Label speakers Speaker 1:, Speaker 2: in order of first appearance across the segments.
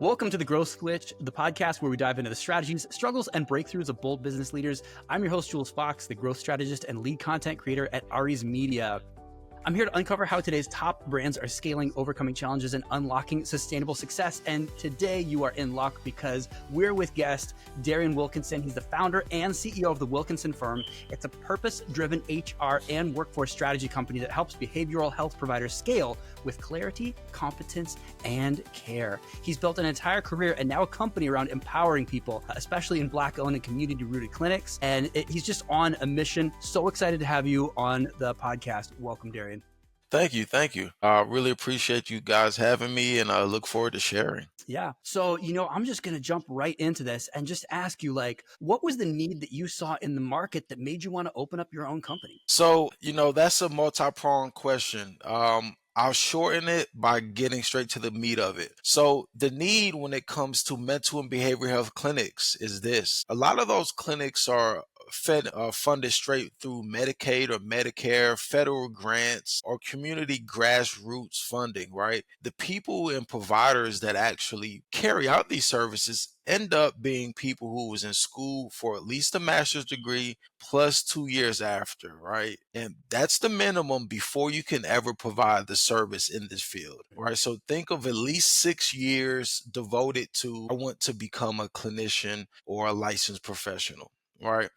Speaker 1: Welcome to The Growth Glitch, the podcast where we dive into the strategies, struggles, and breakthroughs of bold business leaders. I'm your host, Jules Fox, the growth strategist and lead content creator at Aries Media. I'm here to uncover how today's top brands are scaling, overcoming challenges, and unlocking sustainable success. And today you are in luck because we're with guest Daryan Wilkinson. He's the founder and CEO of the Wilkinson firm. It's a purpose-driven HR and workforce strategy company that helps behavioral health providers scale with clarity, competence, and care. He's built an entire career and now a company around empowering people, especially in Black-owned and community-rooted clinics. And he's just on a mission. So excited to have you on the podcast. Welcome, Daryan.
Speaker 2: Thank you. I really appreciate you guys having me, and I look forward to sharing.
Speaker 1: Yeah. So, I'm just going to jump right into this and just ask you, what was the need that you saw in the market that made you want to open up your own company?
Speaker 2: So, that's a multi-pronged question. I'll shorten it by getting straight to the meat of it. So the need when it comes to mental and behavioral health clinics is this. A lot of those clinics are funded straight through Medicaid or Medicare, federal grants, or community grassroots funding, right? The people and providers that actually carry out these services end up being people who was in school for at least a master's degree plus 2 years after, right? And that's the minimum before you can ever provide the service in this field, right? So think of at least 6 years devoted to, I want to become a clinician or a licensed professional, right?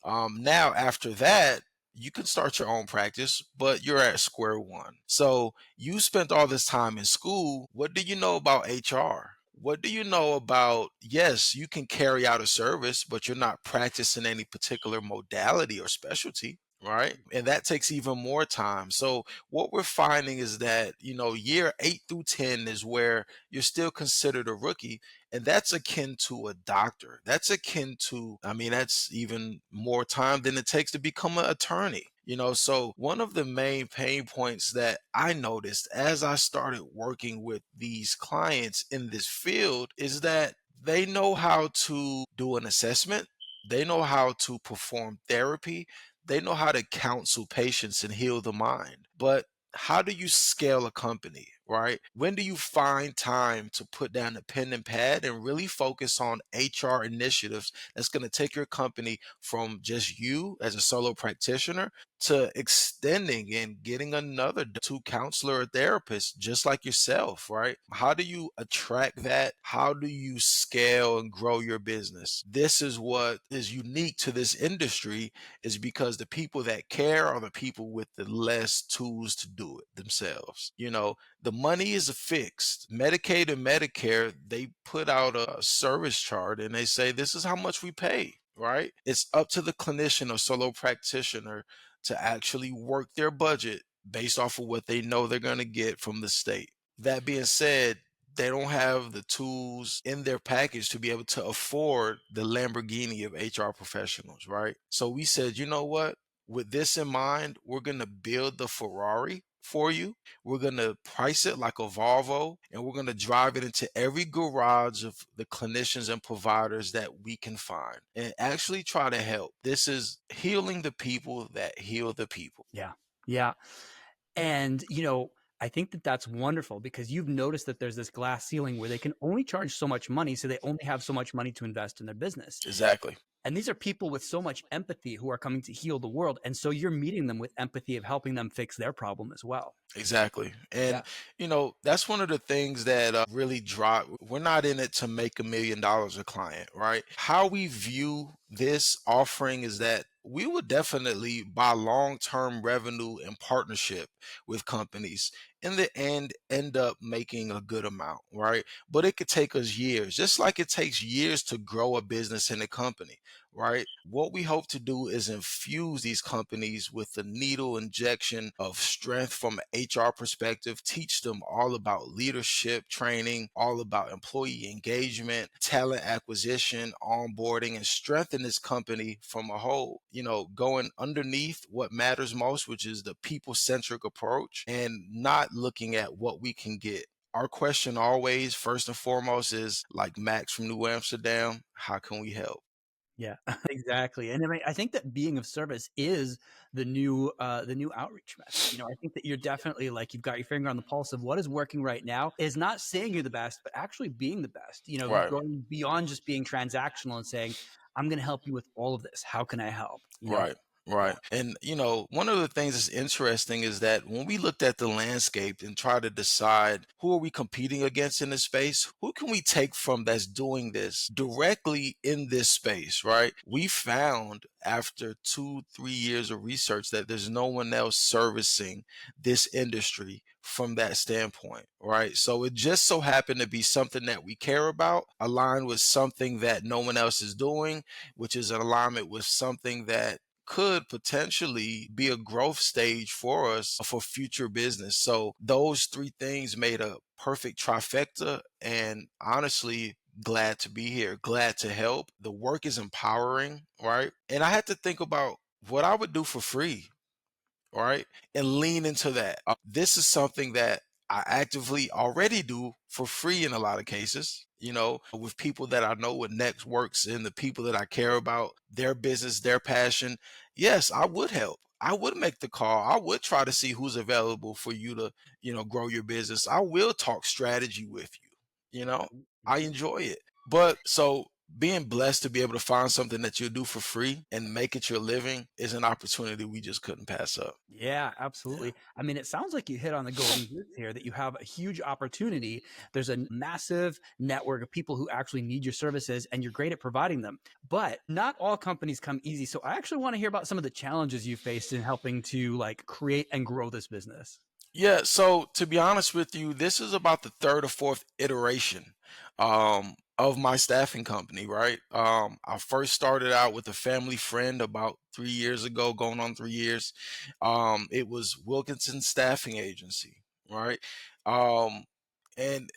Speaker 2: Now, after that, you can start your own practice, but you're at square one. So you spent all this time in school. What do you know about HR? What do you know about, yes, you can carry out a service, but you're not practicing any particular modality or specialty, right? And that takes even more time. So what we're finding is that, year 8 through 10 is where you're still considered a rookie. And that's akin to a doctor. That's akin to, that's even more time than it takes to become an attorney. So one of the main pain points that I noticed as I started working with these clients in this field is that they know how to do an assessment. They know how to perform therapy. They know how to counsel patients and heal the mind. But how do you scale a company, right? When do you find time to put down a pen and pad and really focus on HR initiatives that's going to take your company from just you as a solo practitioner to extending and getting another to counselor or therapist just like yourself, right? How do you attract that? How do you scale and grow your business? This is what is unique to this industry, is because the people that care are the people with the less tools to do it themselves. The money is fixed. Medicaid and Medicare, they put out a service chart and they say, this is how much we pay, right? It's up to the clinician or solo practitioner to actually work their budget based off of what they know they're going to get from the state. That being said, they don't have the tools in their package to be able to afford the Lamborghini of HR professionals, right? So we said, you know what? With this in mind, we're going to build the Ferrari for you. We're going to price it like a Volvo, and we're going to drive it into every garage of the clinicians and providers that we can find and actually try to help. This is healing the people that heal the people.
Speaker 1: Yeah. Yeah. And, I think that that's wonderful because you've noticed that there's this glass ceiling where they can only charge so much money. So they only have so much money to invest in their business.
Speaker 2: Exactly.
Speaker 1: And these are people with so much empathy who are coming to heal the world. And so you're meeting them with empathy of helping them fix their problem as well.
Speaker 2: Exactly. And, that's one of the things that really drive. We're not in it to make $1 million a client, right? How we view this offering is that we would definitely buy long-term revenue and partnership with companies. In the end up making a good amount, right? But it could take us years, just like it takes years to grow a business and a company, right? What we hope to do is infuse these companies with the needle injection of strength from an HR perspective, teach them all about leadership training, all about employee engagement, talent acquisition, onboarding, and strengthen this company from a whole, going underneath what matters most, which is the people-centric approach and not looking at what we can get. Our question always, first and foremost, is like Max from New Amsterdam, how can we help?
Speaker 1: Yeah, exactly. And I mean, I think that being of service is the new outreach method. You know, I think that you're definitely like you've got your finger on the pulse of what is working right now is not saying you're the best, but actually being the best. You know,
Speaker 2: Right.
Speaker 1: going beyond just being transactional and saying, I'm going to help you with all of this. How can I help? You know,
Speaker 2: Right.
Speaker 1: yeah.
Speaker 2: Right. And, one of the things that's interesting is that when we looked at the landscape and tried to decide who are we competing against in this space, who can we take from that's doing this directly in this space, right? We found after 2, 3 years of research that there's no one else servicing this industry from that standpoint, right? So it just so happened to be something that we care about, aligned with something that no one else is doing, which is in alignment with something that could potentially be a growth stage for us for future business. So those three things made a perfect trifecta. And honestly, glad to be here, glad to help. The work is empowering, right? And I had to think about what I would do for free, right? And lean into that. This is something that I actively already do for free in a lot of cases, with people that I know with networks and the people that I care about, their business, their passion. Yes, I would help. I would make the call. I would try to see who's available for you to, grow your business. I will talk strategy with you. You know,
Speaker 1: Mhm,
Speaker 2: I
Speaker 1: mhm.
Speaker 2: enjoy it. But so being blessed to be able to find something that you'll do for free and make it your living is an opportunity we just couldn't pass up.
Speaker 1: Yeah,
Speaker 2: Yeah.
Speaker 1: absolutely. I mean, it sounds like you hit on the golden goose here that you have a huge opportunity. There's a massive network of people who actually need your services and you're great at providing them. But not all companies come easy. So I actually want to hear about some of the challenges you faced in helping to like create and grow this business.
Speaker 2: Yeah, so to be honest with you, this is about the third or fourth iteration of my staffing company, right? I first started out with a family friend about 3 years ago, going on 3 years. It was Wilkinson Staffing Agency, right? Um, and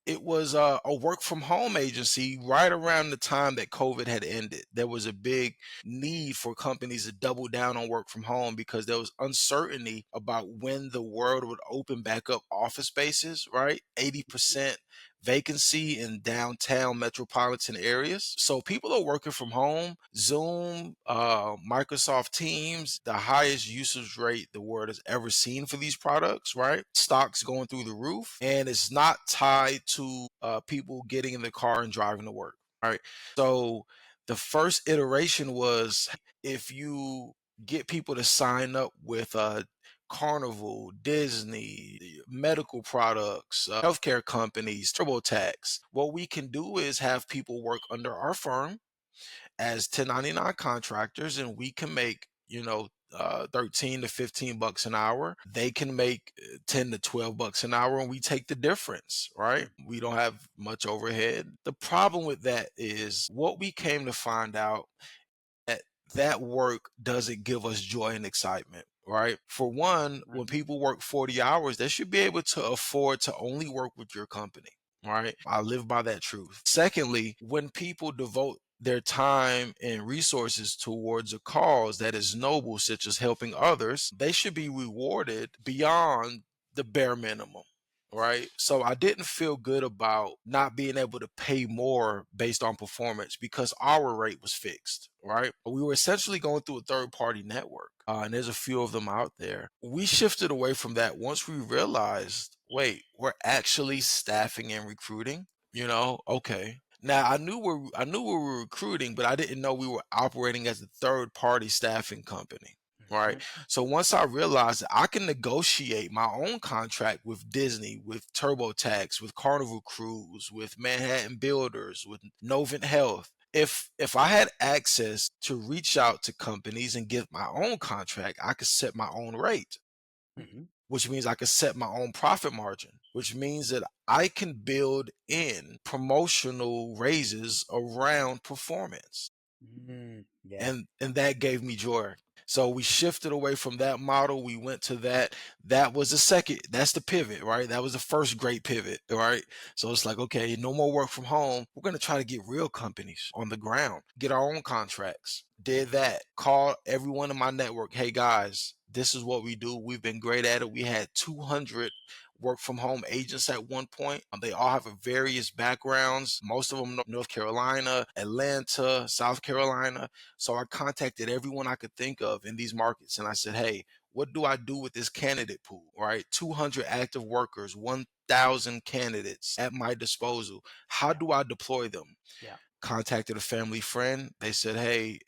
Speaker 2: it was a work from home agency right around the time that COVID had ended. There was a big need for companies to double down on work from home because there was uncertainty about when the world would open back up office spaces, right? 80% vacancy in downtown metropolitan areas. So people are working from home, Zoom, Microsoft Teams, the highest usage rate the world has ever seen for these products, right? Stocks going through the roof, and it's not tied to people getting in the car and driving to work, right? So the first iteration was if you get people to sign up with Carnival, Disney, medical products, healthcare companies, TurboTax. What we can do is have people work under our firm as 1099 contractors, and we can make, 13 to 15 bucks an hour. They can make 10 to 12 bucks an hour, and we take the difference, right? We don't have much overhead. The problem with that is what we came to find out that that work doesn't give us joy and excitement, right? For one, when
Speaker 1: Mhm.
Speaker 2: people work 40 hours, they should be able to afford to only work with your company, right? I live by that truth. Secondly, when people devote their time and resources towards a cause that is noble, such as helping others, they should be rewarded beyond the bare minimum. Right. So I didn't feel good about not being able to pay more based on performance because our rate was fixed. Right. We were essentially going through a third party network, and there's a few of them out there. We shifted away from that once we realized, wait, we're actually staffing and recruiting. Okay. Now I knew we were recruiting, but I didn't know we were operating as a third party staffing company. Right.
Speaker 1: Mhm.
Speaker 2: So once I realized that I can negotiate my own contract with Disney, with TurboTax, with Carnival Cruise, with Manhattan Builders, with Novant Health, if I had access to reach out to companies and get my own contract, I could set my own rate,
Speaker 1: Mhm.
Speaker 2: which means I could set my own profit margin, which means that I can build in promotional raises around performance.
Speaker 1: Yeah.
Speaker 2: And that gave me joy. So we shifted away from that model. We went to that. That was the second. That's the pivot, right? That was the first great pivot, right? So it's like, okay, no more work from home. We're gonna try to get real companies on the ground, get our own contracts. Did that. Call everyone in my network. Hey guys, this is what we do. We've been great at it. We had 200 work from home agents at one point. They all have various backgrounds, most of them North Carolina, Atlanta, South Carolina. So I contacted everyone I could think of in these markets and I said, hey, what do I do with this candidate pool, right? 200 active workers, 1,000 candidates at my disposal. How
Speaker 1: Yeah.
Speaker 2: do I deploy them?
Speaker 1: Yeah.
Speaker 2: Contacted a family friend. They said, hey,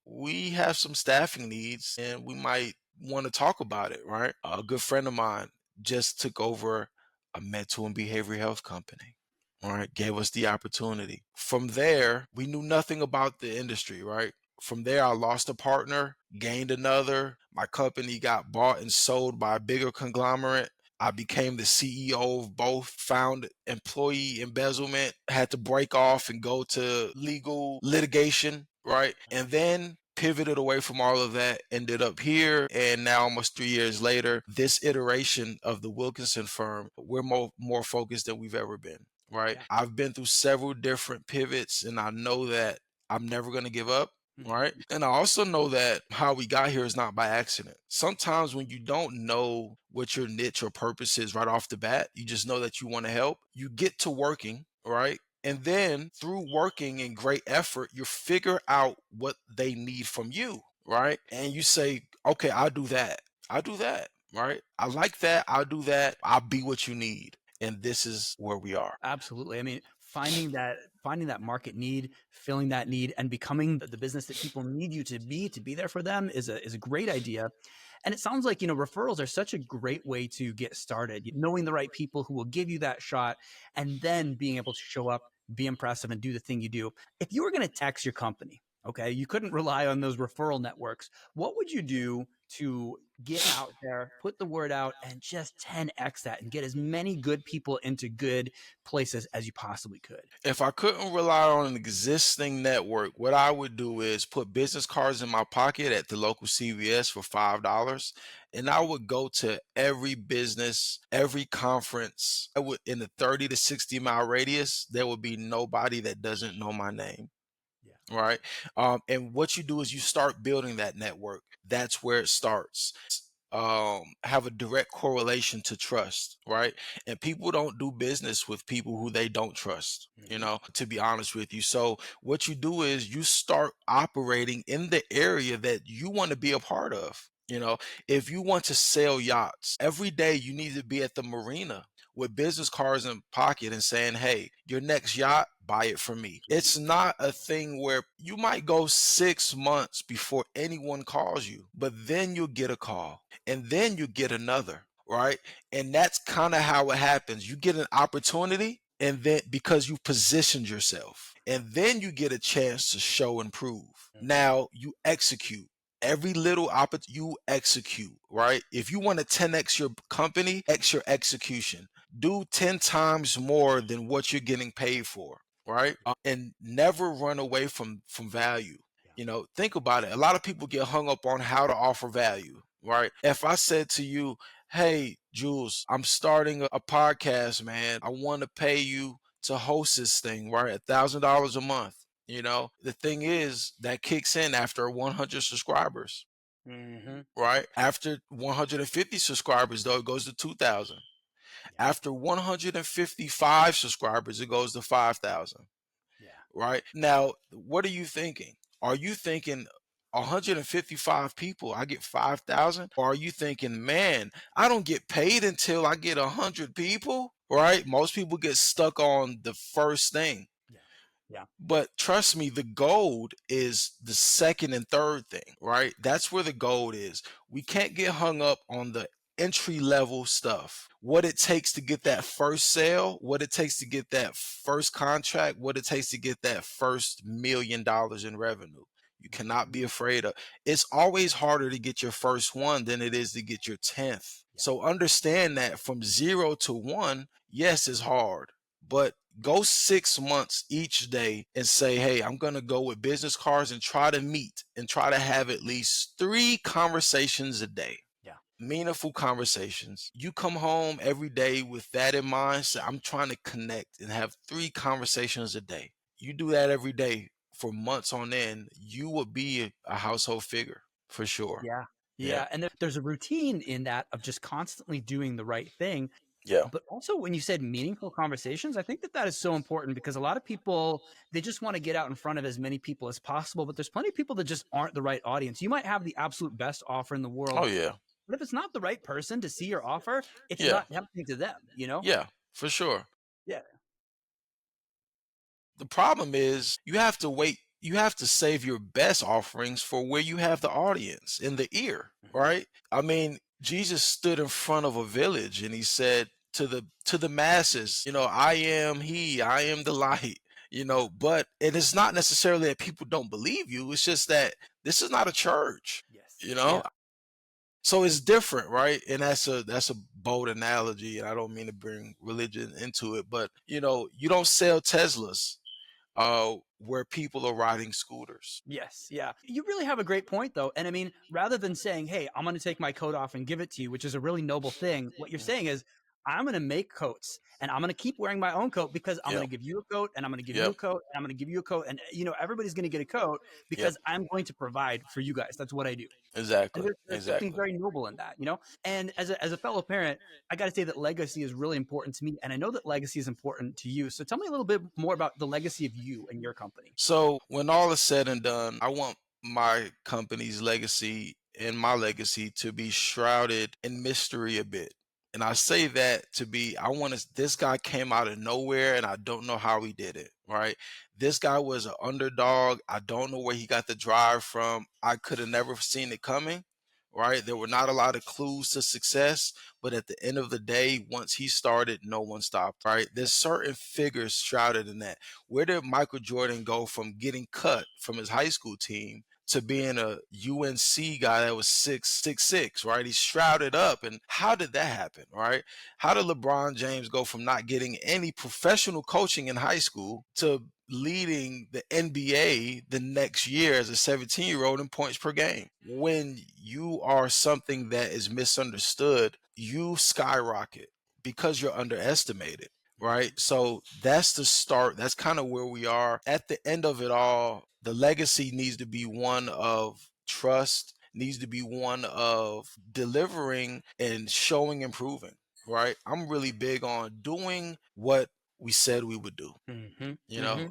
Speaker 2: we have some staffing needs and we might want to talk about it, right? A good friend of mine just took over a mental and behavioral health company. All right, gave us the opportunity. From there, we knew nothing about the industry, right? From there, I lost a partner, gained another. My company got bought and sold by a bigger conglomerate. I became the CEO of both, found employee embezzlement, had to break off and go to legal litigation, right? And then pivoted away from all of that, ended up here, and now almost 3 years later, this iteration of the Wilkinson firm, we're more focused than we've ever been, right?
Speaker 1: Yeah.
Speaker 2: I've been through several different pivots, and I know that I'm never going to give up.
Speaker 1: Mhm.
Speaker 2: Right. And I also know that how we got here is not by accident. Sometimes when you don't know what your niche or purpose is right off the bat, you just know that you want to help, you get to working, right? And then through working and great effort, you figure out what they need from you, right? And you say, okay, I'll do that. I'll do that, right? I like that. I'll do that. I'll be what you need. And this is where we are.
Speaker 1: Absolutely. I mean, finding that market need, filling that need, and becoming the business that people need you to be there for them is a great idea. And it sounds like, referrals are such a great way to get started. Knowing the right people who will give you that shot, and then being able to show up, be impressive, and do the thing you do. If you were going to tax your company, okay, you couldn't rely on those referral networks. What would you do to get out there, put the word out, and just 10x that and get as many good people into good places as you possibly could?
Speaker 2: If I couldn't rely on an existing network, what I would do is put business cards in my pocket at the local CVS for $5. And I would go to every business, every conference. I would, in the 30 to 60 mile radius, there would be nobody that doesn't know my name.
Speaker 1: Yeah.
Speaker 2: Right. And what you do is you start building that network. That's where it starts. Have a direct correlation to trust, right? And people don't do business with people who they don't trust,
Speaker 1: Hmm.
Speaker 2: to be honest with you. So what you do is you start operating in the area that you want to be a part of. If you want to sail yachts, every day you need to be at the marina with business cards in pocket and saying, hey, your next yacht, buy it from me. It's not a thing where you might go 6 months before anyone calls you, but then you'll get a call and then you get another, right? And that's kind of how it happens. You get an opportunity, and then because you positioned yourself, and then you get a chance to show and prove.
Speaker 1: Hmm.
Speaker 2: Now you execute. Every little opportunity you execute, right? If you want to 10x your company, x your execution. Do 10 times more than what you're getting paid for, right? And never run away from value.
Speaker 1: Yeah.
Speaker 2: Think about it. A lot of people get hung up on how to offer value, right? If I said to you, hey, Jules, I'm starting a podcast, man. I want to pay you to host this thing, right? $1,000 a month. The thing is that kicks in after 100 subscribers,
Speaker 1: Hmm.
Speaker 2: right? After 150 subscribers, though, it goes to 2,000.
Speaker 1: Yeah.
Speaker 2: After 155 subscribers, it goes to 5,000.
Speaker 1: Yeah.
Speaker 2: Right? Now, what are you thinking? Are you thinking 155 people, I get 5,000? Or are you thinking, man, I don't get paid until I get 100 people? Right? Most people get stuck on the first thing.
Speaker 1: Yeah. Yeah.
Speaker 2: But trust me, the gold is the second and third thing, right? That's where the gold is. We can't get hung up on the entry level stuff. What it takes to get that first sale, what it takes to get that first contract, what it takes to get that first $1 million in revenue. You cannot be
Speaker 1: Hmm.
Speaker 2: afraid of. It's always harder to get your first one than it is to get your 10th.
Speaker 1: Yeah.
Speaker 2: So understand that from 0 to 1, yes, it's hard, but go 6 months each day and say, hey, I'm going to go with business cards and try to meet and try to have at least 3 conversations a day.
Speaker 1: Yeah.
Speaker 2: Meaningful conversations. You come home every day with that in mind. Say, I'm trying to connect and have 3 conversations a day. You do that every day for months on end, you will be a household figure for sure.
Speaker 1: Yeah.
Speaker 2: Yeah.
Speaker 1: Yeah. And there's a routine in that of just constantly doing the right thing.
Speaker 2: Yeah.
Speaker 1: But also, when you said meaningful conversations, I think that that is so important because a lot of people, they just want to get out in front of as many people as possible. But there's plenty of people that just aren't the right audience. You might have the absolute best offer in the
Speaker 2: Oh
Speaker 1: world,
Speaker 2: yeah.
Speaker 1: but if it's not the right person to see your offer, it's
Speaker 2: Yeah.
Speaker 1: not tempting to them, you know?
Speaker 2: Yeah. For sure.
Speaker 1: Yeah.
Speaker 2: The problem is you have to wait. You have to save your best offerings for where you have the audience in the ear,
Speaker 1: Mhm.
Speaker 2: right? I mean, Jesus stood in front of a village and he said to the masses, I am he, I am the light,
Speaker 1: Yeah.
Speaker 2: but it is not necessarily that people don't believe you. It's just that this is not a church,
Speaker 1: Yes.
Speaker 2: you know?
Speaker 1: Yeah.
Speaker 2: So it's different, right? And that's a bold analogy, and I don't mean to bring religion into it, but you don't sell Teslas where people are riding scooters.
Speaker 1: Yes, yeah. You really have a great point, though. And I mean, rather than saying, hey, I'm going to take my coat off and give it to you, which is a really noble thing, what you're
Speaker 2: Mm.
Speaker 1: saying is, I'm going to make coats and I'm going to keep wearing my own coat because I'm going
Speaker 2: Yep.
Speaker 1: to give you a coat and I'm going to give you
Speaker 2: Yep.
Speaker 1: a coat and I'm going to give you a coat. And, everybody's going to get a coat
Speaker 2: Yep.
Speaker 1: because I'm going to provide for you guys. That's what I do. And
Speaker 2: Exactly.
Speaker 1: there's something
Speaker 2: Exactly.
Speaker 1: very noble in that, you know? And as a fellow parent, I got to say that legacy is really important to me. And I know that legacy is important to you. So tell me a little bit more about the legacy of you and your company.
Speaker 2: So when all is said and done, I want my company's legacy and my legacy to be shrouded in mystery a bit. And I say that to be, I want to, this guy came out of nowhere and I don't know how he did it, right? This guy was an underdog. I don't know where he got the drive from. I could have never seen it coming, right? There were not a lot of clues to success, but at the end of the day, once he started, no one stopped, right? There's certain figures shrouded in that. Where did Michael Jordan go from getting cut from his high school team to being a UNC guy that was 6'6", right? He's shrouded up. And how did that happen, right? How did LeBron James go from not getting any professional coaching in high school to leading the NBA the next year as a 17-year-old in points per game? When you are something that is misunderstood, you skyrocket because you're underestimated, right? So that's the start. That's kind of where we are. At the end of it all, the legacy needs to be one of trust, needs to be one of delivering and showing improving, right? I'm really big on doing what we said we would do.
Speaker 1: Mm-hmm.
Speaker 2: You know,
Speaker 1: Mm-hmm.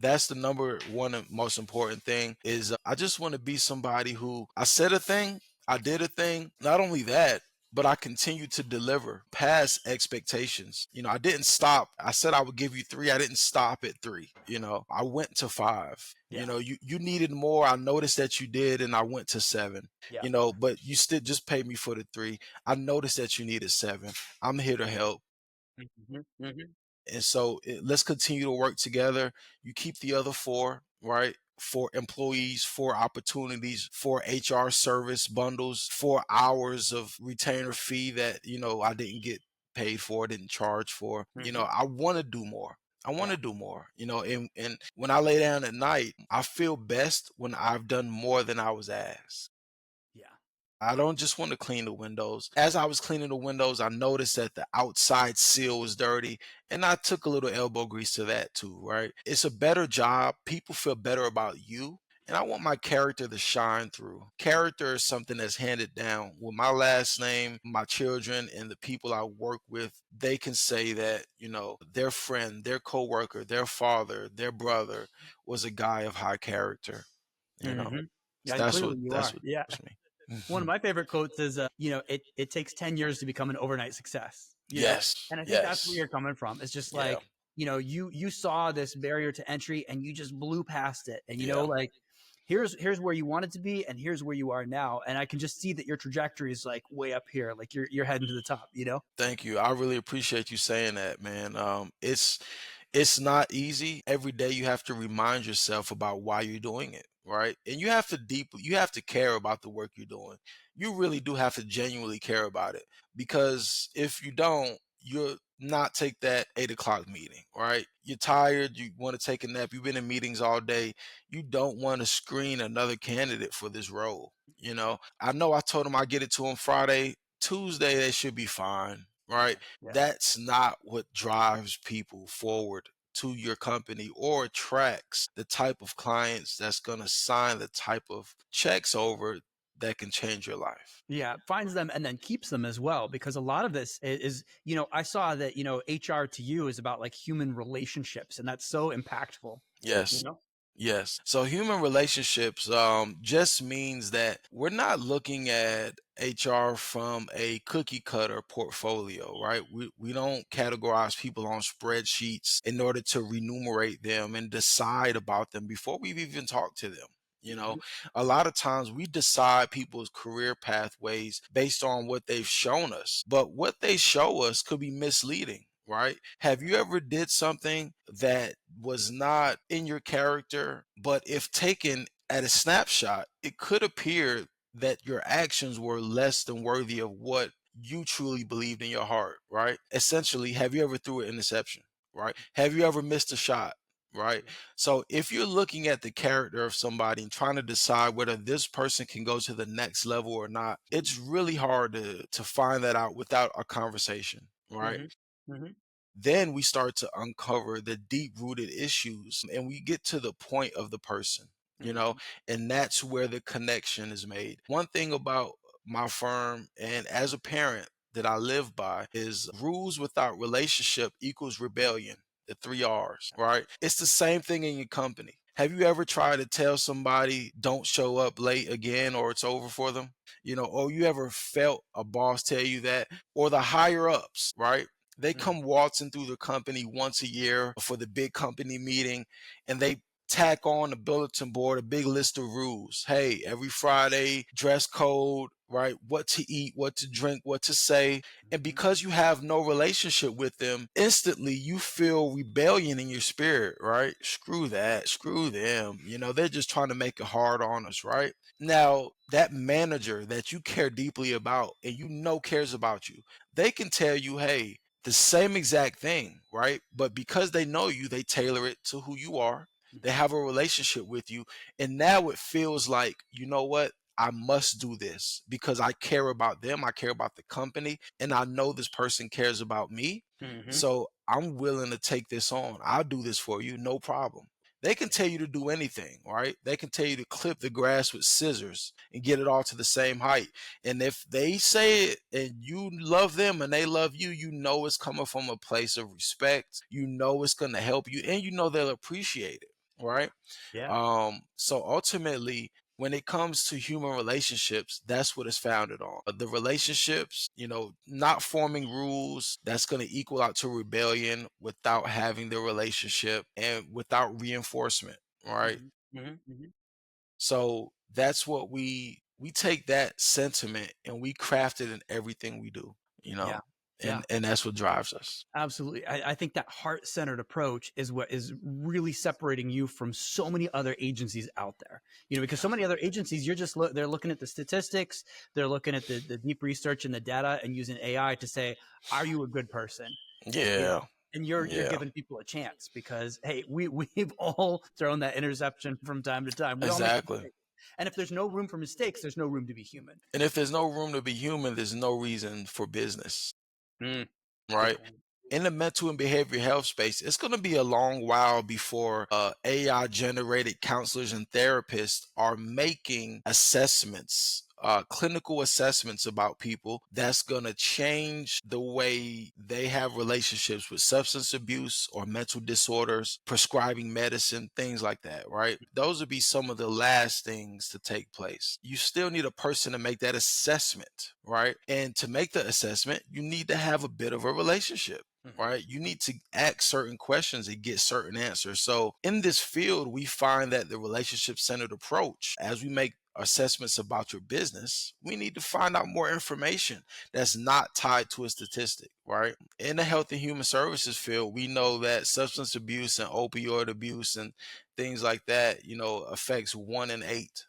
Speaker 2: that's the number one and most important thing is I just want to be somebody who I said a thing, I did a thing. Not only that, but I continue to deliver past expectations. I didn't stop. I said I would give you three. I didn't stop at three. I went to five.
Speaker 1: Yeah.
Speaker 2: You needed more. I noticed that you did, and I went to seven.
Speaker 1: Yeah.
Speaker 2: But you still just paid me for the three. I noticed that you needed seven. I'm here to help.
Speaker 1: Mhm, mhm.
Speaker 2: And so let's continue to work together. You keep the other four, right? For employees, for opportunities, for HR service bundles, for hours of retainer fee that, I didn't get paid for, didn't charge for.
Speaker 1: Mhm.
Speaker 2: I want to do more. I want
Speaker 1: Yeah,
Speaker 2: to do more, and when I lay down at night, I feel best when I've done more than I was asked.
Speaker 1: yeah.
Speaker 2: I don't just want to clean the windows. As I was cleaning the windows, I noticed that the outside seal was dirty, and I took a little elbow grease to that too, right? It's a better job. People feel better about you. And I want my character to shine through. Character is something that's handed down. With my last name, my children, and the people I work with, they can say that, their friend, their coworker, their father, their brother was a guy of high character, you know.
Speaker 1: Mhm.
Speaker 2: So
Speaker 1: Yeah, and clearly you
Speaker 2: that's
Speaker 1: are.
Speaker 2: what
Speaker 1: Yeah.
Speaker 2: drives me.
Speaker 1: One of my favorite quotes is, it takes 10 years to become an overnight success, you know?
Speaker 2: Yes,
Speaker 1: And I think that's where
Speaker 2: yes,
Speaker 1: you're coming from. It's just
Speaker 2: yeah,
Speaker 1: like, you saw this barrier to entry and you just blew past it. And,
Speaker 2: yeah.
Speaker 1: like, here's where you wanted to be and here's where you are now. And I can just see that your trajectory is like way up here. Like you're heading to the top, you know?
Speaker 2: Thank you. I really appreciate you saying that, man. It's not easy. Every day you have to remind yourself about why you're doing it, right? And you have to care about the work you're doing. You really do have to genuinely care about it because if you don't, you'll not take that 8 o'clock meeting, right? You're tired. You want to take a nap. You've been in meetings all day. You don't want to screen another candidate for this role. I know I told him I get it to him Friday. Tuesday, they should be fine,
Speaker 1: Yeah.
Speaker 2: right?
Speaker 1: Yeah.
Speaker 2: That's not what drives people forward to your company or attracts the type of clients that's going to sign the type of checks over that can change your life.
Speaker 1: Yeah, finds them and then keeps them as well. Because a lot of this is, I saw that, HR to you is about like human relationships, and that's so impactful, you
Speaker 2: Yes.
Speaker 1: know?
Speaker 2: Yes. So human relationships just means that we're not looking at HR from a cookie cutter portfolio, right? We don't categorize people on spreadsheets in order to remunerate them and decide about them before we've even talked to them. You know,
Speaker 1: Mhm,
Speaker 2: a lot of times we decide people's career pathways based on what they've shown us, but what they show us could be misleading. Right? Have you ever did something that was not in your character, but if taken at a snapshot, it could appear that your actions were less than worthy of what you truly believed in your heart, right? Essentially, have you ever threw an interception, right? Have you ever missed a shot, right?
Speaker 1: mhm,
Speaker 2: So if you're looking at the character of somebody and trying to decide whether this person can go to the next level or not, it's really hard to find that out without a conversation, right?
Speaker 1: mhm, mhm,
Speaker 2: Then we start to uncover the deep rooted issues and we get to the point of the person, you know,
Speaker 1: mhm,
Speaker 2: and that's where the connection is made. One thing about my firm and as a parent that I live by is rules without relationship equals rebellion. The three R's, right? It's the same thing in your company. Have you ever tried to tell somebody don't show up late again or it's over for them? Or you ever felt a boss tell you that, or the higher ups, right? They
Speaker 1: mhm,
Speaker 2: come waltzing through the company once a year for the big company meeting, and they tack on a bulletin board, a big list of rules. Hey, every Friday, dress code, right? What to eat, what to drink, what to say. And
Speaker 1: mhm.
Speaker 2: because you have no relationship with them, instantly you feel rebellion in your spirit, right? Screw that, screw them. They're just trying to make it hard on us, right? Now, that manager that you care deeply about and cares about you, they can tell you, hey, the same exact thing, right? But because they know you, they tailor it to who you are. They
Speaker 1: Mhm.
Speaker 2: have a relationship with you. And now it feels like, you know what? I must do this because I care about them. I care about the company. And I know this person cares about me.
Speaker 1: Mhm.
Speaker 2: So I'm willing to take this on. I'll do this for you. No problem. They can tell you to do anything, right? They can tell you to clip the grass with scissors and get it all to the same height. And if they say it and you love them and they love you, you know it's coming from a place of respect. You know it's going to help you and you know they'll appreciate it, right?
Speaker 1: Yeah.
Speaker 2: So ultimately, when it comes to human relationships, that's what it's founded on. The relationships, not forming rules that's going to equal out to rebellion without having the relationship and without reinforcement, right?
Speaker 1: Mhm, mhm, mhm.
Speaker 2: So that's what we take that sentiment and we craft it in everything we do, you know,
Speaker 1: Yeah. Yeah.
Speaker 2: and that's what drives us.
Speaker 1: Absolutely. I think that heart centered approach is what is really separating you from so many other agencies out there. Because so many other agencies, they're looking at the statistics, they're looking at the deep research and the data and using AI to say, are you a good person? You know,
Speaker 2: Yeah,
Speaker 1: and you're
Speaker 2: yeah,
Speaker 1: giving people a chance because, hey, we've all thrown that interception from time to time. We all make
Speaker 2: exactly.
Speaker 1: mistakes. And if there's no room for mistakes, there's no room to be human.
Speaker 2: And if there's no room to be human, there's no reason for business,
Speaker 1: Mm, good
Speaker 2: right?
Speaker 1: point.
Speaker 2: In the mental and behavioral health space, it's going to be a long while before AI generated counselors and therapists are making assessments, clinical assessments about people that's going to change the way they have relationships with substance abuse or mental disorders, prescribing medicine, things like that, right? Those would be some of the last things to take place. You still need a person to make that assessment, right? And to make the assessment, you need to have a bit of a relationship,
Speaker 1: Mhm.
Speaker 2: right? You need to ask certain questions and get certain answers. So in this field, we find that the relationship centered approach, as we make assessments about your business, we need to find out more information that's not tied to a statistic, right? In the health and human services field, we know that substance abuse and opioid abuse and things like that, affects 1 in 8,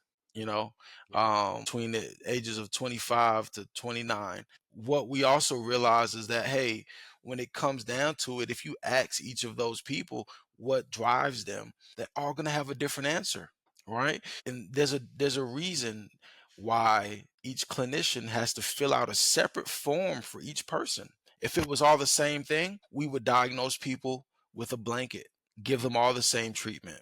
Speaker 1: Yeah.
Speaker 2: between the ages of 25 to 29. What we also realize is that, hey, when it comes down to it, if you ask each of those people what drives them, they're all going to have a different answer, right? And there's a reason why each clinician has to fill out a separate form for each person. If it was all the same thing, we would diagnose people with a blanket, give them all the same treatment.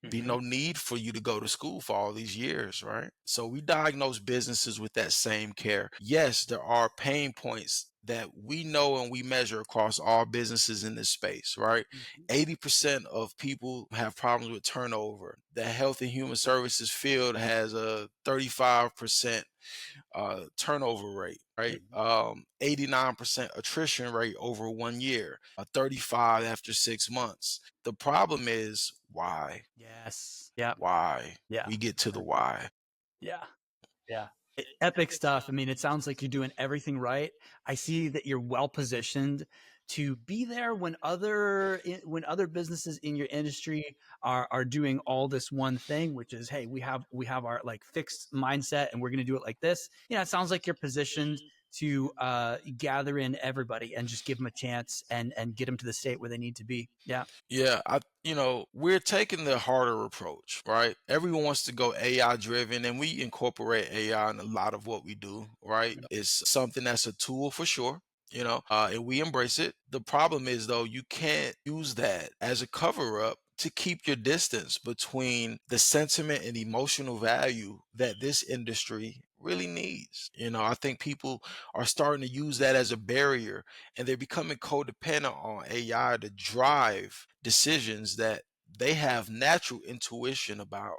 Speaker 2: be
Speaker 1: Hmm.
Speaker 2: no need for you to go to school for all these years, right? So we diagnose businesses with that same care. Yes, there are pain points that we know and we measure across all businesses in this space, right?
Speaker 1: Hmm.
Speaker 2: 80% of people have problems with turnover. The health and human services field has a 35% turnover rate, right?
Speaker 1: Hmm.
Speaker 2: 89% attrition rate over 1 year, 35 after 6 months. The problem is why?
Speaker 1: Yes. Yeah.
Speaker 2: Why?
Speaker 1: Yeah.
Speaker 2: We get to the
Speaker 1: Exactly.
Speaker 2: why.
Speaker 1: Yeah. Yeah. Epic stuff. I mean, it sounds like you're doing everything right. I see that you're well positioned to be there when other businesses in your industry are doing all this one thing, which is, hey, we have our like fixed mindset and we're going to do it like this. It sounds like you're positioned to gather in everybody and just give them a chance and get them to the state where they need to be. Yeah.
Speaker 2: Yeah, we're taking the harder approach, right? Everyone wants to go AI driven, and we incorporate AI in a lot of what we do, right? It's something that's a tool for sure, and we embrace it. The problem is, though, you can't use that as a cover up to keep your distance between the sentiment and emotional value that this industry really needs. I think people are starting to use that as a barrier, and they're becoming codependent on AI to drive decisions that they have natural intuition about.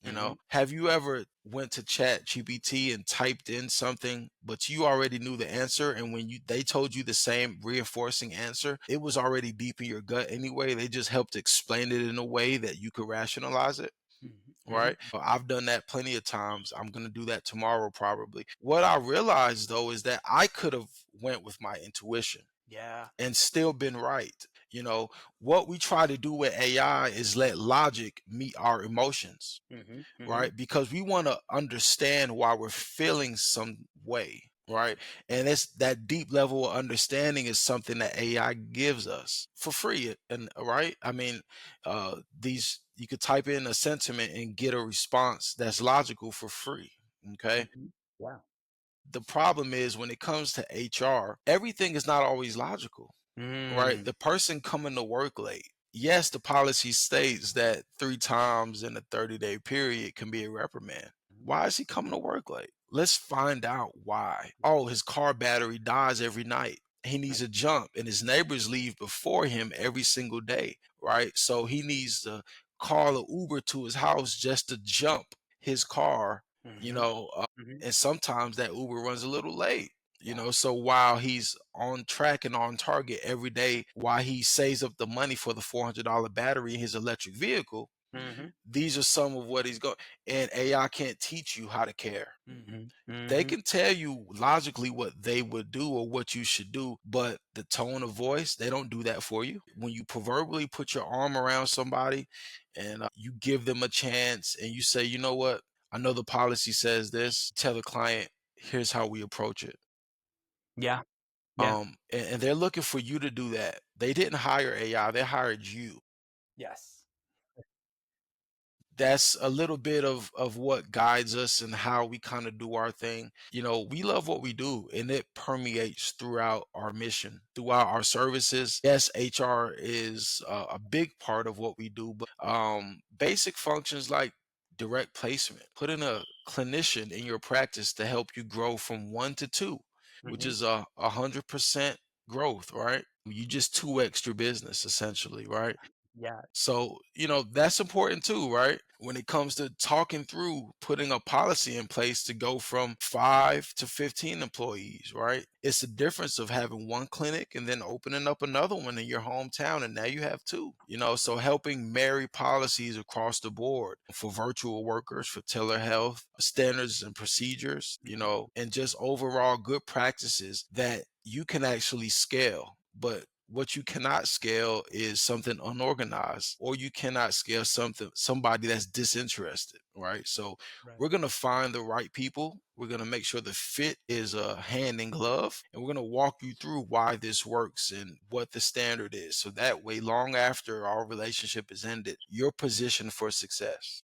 Speaker 1: Hmm.
Speaker 2: Have you ever went to Chat GPT and typed in something, but you already knew the answer, and when they told you the same reinforcing answer, it was already deep in your gut anyway. They just helped explain it in a way that you could rationalize it.
Speaker 1: Hmm.
Speaker 2: Right. I've done that plenty of times. I'm going to do that tomorrow probably. What I realized though is that I could have went with my intuition
Speaker 1: Yeah.
Speaker 2: and still been right. You know, what we try to do with AI is let logic meet our emotions,
Speaker 1: Hmm. Hmm.
Speaker 2: right? Because we want to understand why we're feeling some way, right? And it's that deep level of understanding is something that AI gives us for free. And right, I mean, these you could type in a sentiment and get a response that's logical for free. Okay.
Speaker 1: Hmm. Yeah.
Speaker 2: The problem is when it comes to HR, everything is not always logical, right?
Speaker 1: Mm.
Speaker 2: The person coming to work late. Yes, the policy states that 3 times in a 30-day period can be a reprimand. Why is he coming to work late? Let's find out why. Oh, his car battery dies every night. He needs a jump, and his neighbors leave before him every single day, right? So he needs to call an Uber to his house just to jump his car, you
Speaker 1: Hmm.
Speaker 2: know, uh,
Speaker 1: Hmm.
Speaker 2: and sometimes that Uber runs a little late.
Speaker 1: Yeah.
Speaker 2: So while he's on track and on target every day, while he saves up the money for the $400 battery in his electric vehicle,
Speaker 1: Hmm.
Speaker 2: these are some of what he's going. And AI can't teach you how to care.
Speaker 1: Hmm.
Speaker 2: They
Speaker 1: Hmm.
Speaker 2: can tell you logically what they would do or what you should do, but the tone of voice, they don't do that for you. When you proverbially put your arm around somebody and you give them a chance and you say, you know what, I know the policy says this, tell the client, here's how we approach it.
Speaker 1: Yeah. Yeah.
Speaker 2: And they're looking for you to do that. They didn't hire AI, they hired you.
Speaker 1: Yes.
Speaker 2: That's a little bit of what guides us and how we kind of do our thing. We love what we do and it permeates throughout our mission, throughout our services. Yes, HR is a big part of what we do, but basic functions like direct placement, putting a clinician in your practice to help you grow from 1 to 2, which
Speaker 1: Hmm.
Speaker 2: is 100% growth, right? You just 2x your business essentially, right?
Speaker 1: Yeah.
Speaker 2: So, that's important too, right? When it comes to talking through putting a policy in place to go from 5 to 15 employees, right? It's the difference of having one clinic and then opening up another one in your hometown, and now you have two, so helping marry policies across the board for virtual workers, for telehealth, standards and procedures,
Speaker 1: Hmm.
Speaker 2: and just overall good practices that you can actually scale. But what you cannot scale is something unorganized, or you cannot scale somebody that's disinterested, right? So
Speaker 1: Right.
Speaker 2: we're gonna find the right people. We're gonna make sure the fit is a hand in glove, and we're gonna walk you through why this works and what the standard is. So that way, long after our relationship is ended, you're positioned for success.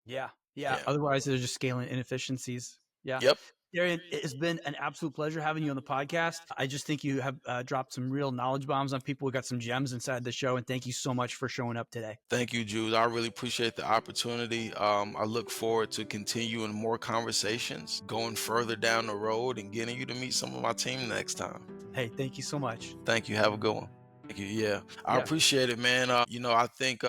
Speaker 1: Yeah. Yeah.
Speaker 2: Yeah.
Speaker 1: Otherwise, they're just scaling inefficiencies. Yeah.
Speaker 2: Yep.
Speaker 1: Daryan, it has been an absolute pleasure having you on the podcast. I just think you have dropped some real knowledge bombs on people. We got some gems inside the show, and thank you so much for showing up today.
Speaker 2: Thank you, Jude. I really appreciate the opportunity. I look forward to continuing more conversations, going further down the road, and getting you to meet some of my team next time.
Speaker 1: Hey, thank you so much.
Speaker 2: Thank you. Have a good one. Thank you. Yeah, I
Speaker 1: Yeah.
Speaker 2: appreciate it, man. I think